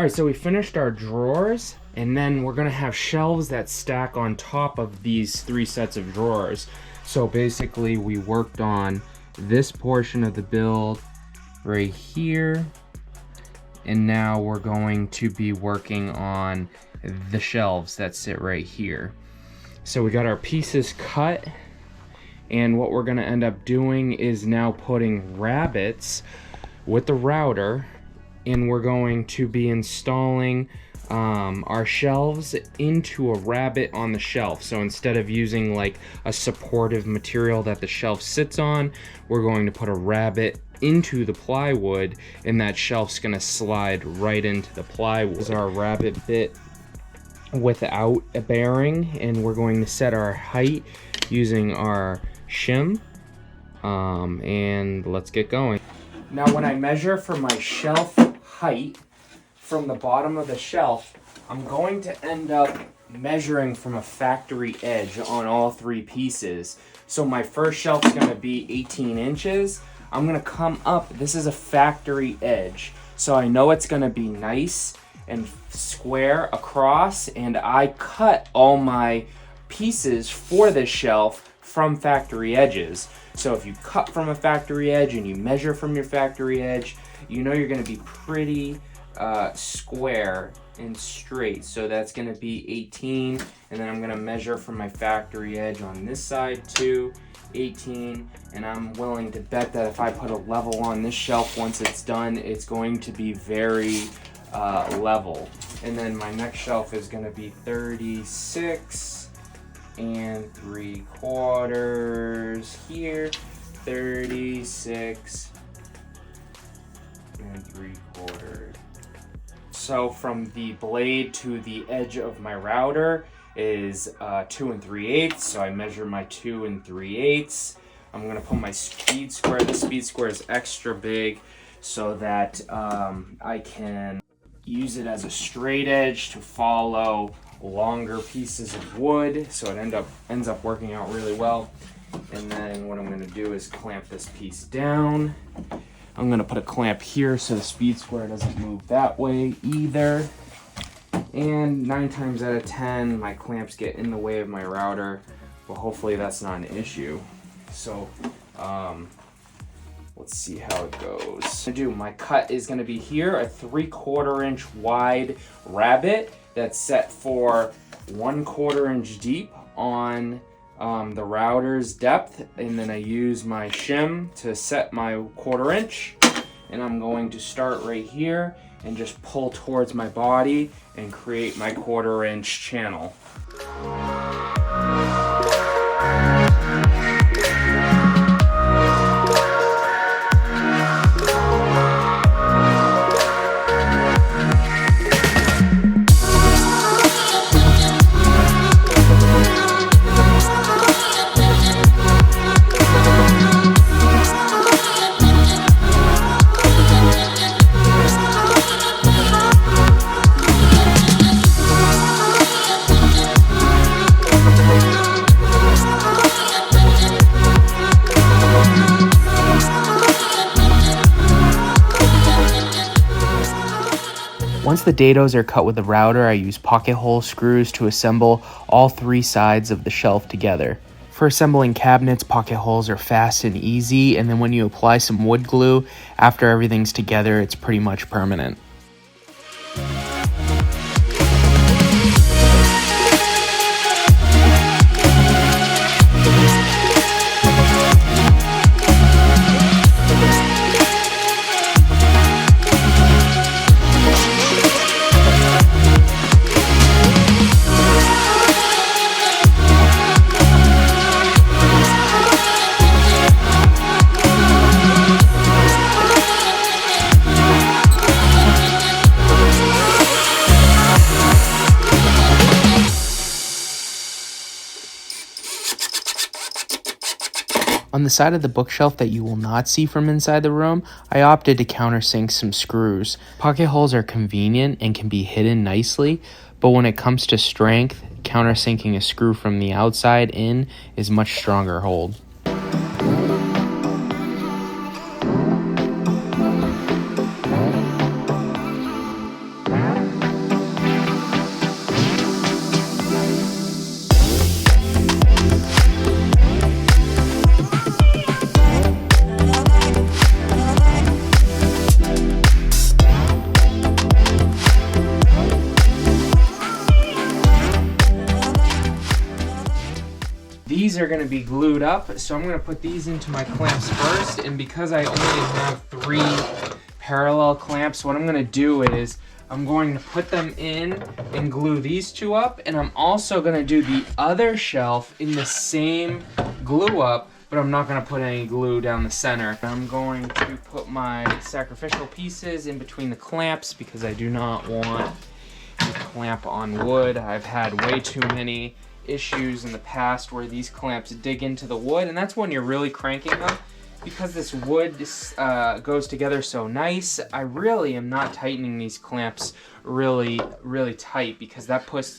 All right, so we finished our drawers, and then we're gonna have shelves that stack on top of these 3 sets of drawers. So basically we worked on this portion of the build right here, and now we're going to be working on the shelves that sit right here. So we got our pieces cut, and what we're gonna end up doing is now putting rabbets with the router, and we're going to be installing our shelves into a rabbet on the shelf. So instead of using like a supportive material that the shelf sits on, we're going to put a rabbet into the plywood, and that shelf's gonna slide right into the plywood. This is our rabbet bit without a bearing, and we're going to set our height using our shim, and let's get going. Now when I measure for my shelf height from the bottom of the shelf, I'm going to end up measuring from a factory edge on all 3 pieces. So my first shelf's gonna be 18 inches. I'm gonna come up, this is a factory edge, so I know it's gonna be nice and square across, and I cut all my pieces for this shelf from factory edges. So if you cut from a factory edge and you measure from your factory edge, you know you're gonna be pretty square and straight. So that's gonna be 18, and then I'm gonna measure from my factory edge on this side too, 18, and I'm willing to bet that if I put a level on this shelf once it's done, it's going to be very level. And then my next shelf is going to be 36 3/4 here, 36 3/4. So from the blade to the edge of my router is 2 3/8, so I measure my 2 3/8. I'm gonna put my speed square. The speed square is extra big so that I can use it as a straight edge to follow longer pieces of wood, so it ends up working out really well. And then what I'm gonna do is clamp this piece down. I'm gonna put a clamp here so the speed square doesn't move that way either. And 9 times out of 10, my clamps get in the way of my router, but hopefully that's not an issue. So let's see how it goes. My cut is gonna be here, a 3/4 inch wide rabbet that's set for 1/4 inch deep on the router's depth, and then I use my shim to set my 1/4 inch, and I'm going to start right here and just pull towards my body and create my 1/4 inch channel. Once the dados are cut with the router, I use pocket hole screws to assemble all 3 sides of the shelf together. For assembling cabinets, pocket holes are fast and easy, and then when you apply some wood glue, after everything's together, it's pretty much permanent. On the side of the bookshelf that you will not see from inside the room, I opted to countersink some screws. Pocket holes are convenient and can be hidden nicely, but when it comes to strength, countersinking a screw from the outside in is much stronger hold. these are going to be glued up, so I'm going to put these into my clamps first. And because I only have 3 parallel clamps, what I'm going to do is I'm going to put them in and glue these 2 up, and I'm also going to do the other shelf in the same glue up, but I'm not going to put any glue down the center. I'm going to put my sacrificial pieces in between the clamps because I do not want to clamp on wood. I've had way too many issues in the past where these clamps dig into the wood, and that's when you're really cranking them. Because this wood goes together so nice, I really am not tightening these clamps really tight because that puts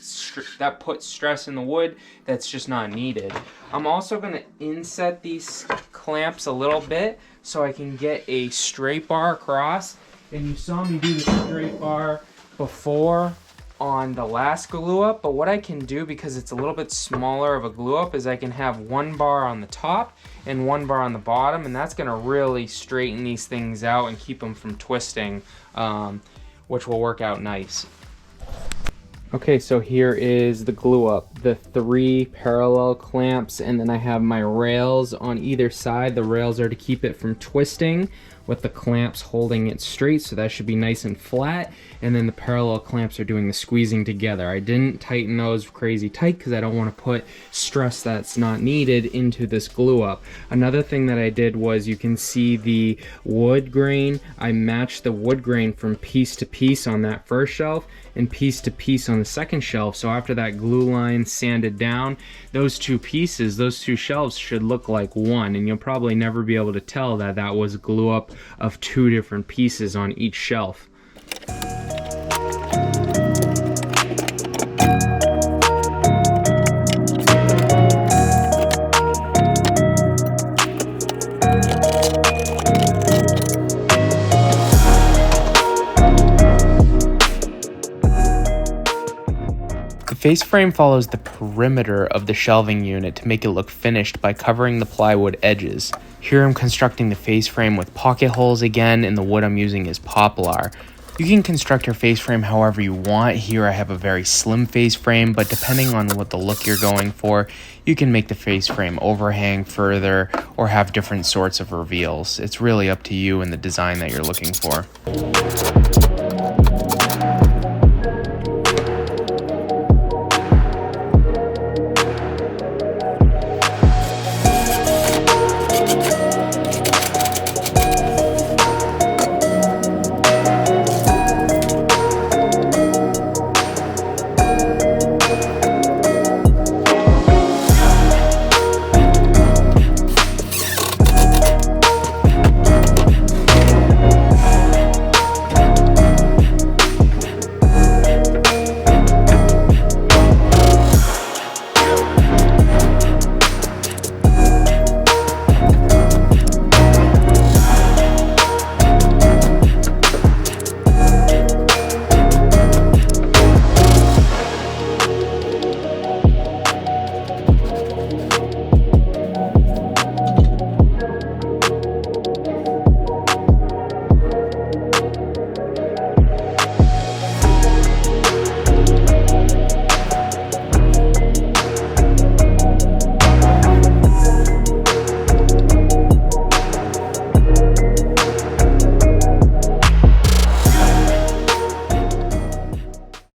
stress in the wood that's just not needed. I'm also going to inset these clamps a little bit so I can get a straight bar across. And you saw me do the straight bar before on the last glue up, but what I can do, because it's a little bit smaller of a glue up, is I can have 1 bar on the top and 1 bar on the bottom, and that's gonna really straighten these things out and keep them from twisting, which will work out nice. Okay, so here is the glue up, the 3 parallel clamps, and then I have my rails on either side. The rails are to keep it from twisting, with the clamps holding it straight, so that should be nice and flat, and then the parallel clamps are doing the squeezing together. I didn't tighten those crazy tight because I don't want to put stress that's not needed into this glue up. Another thing that I did was, you can see the wood grain. I matched the wood grain from piece to piece on that first shelf and piece to piece on the second shelf, so after that glue line sanded down, those 2 pieces, those 2 shelves should look like one, and you'll probably never be able to tell that that was glue up of 2 different pieces on each shelf. The face frame follows the perimeter of the shelving unit to make it look finished by covering the plywood edges. Here I'm constructing the face frame with pocket holes again, and the wood I'm using is poplar. You can construct your face frame however you want. Here I have a very slim face frame, but depending on what the look you're going for, you can make the face frame overhang further or have different sorts of reveals. It's really up to you and the design that you're looking for.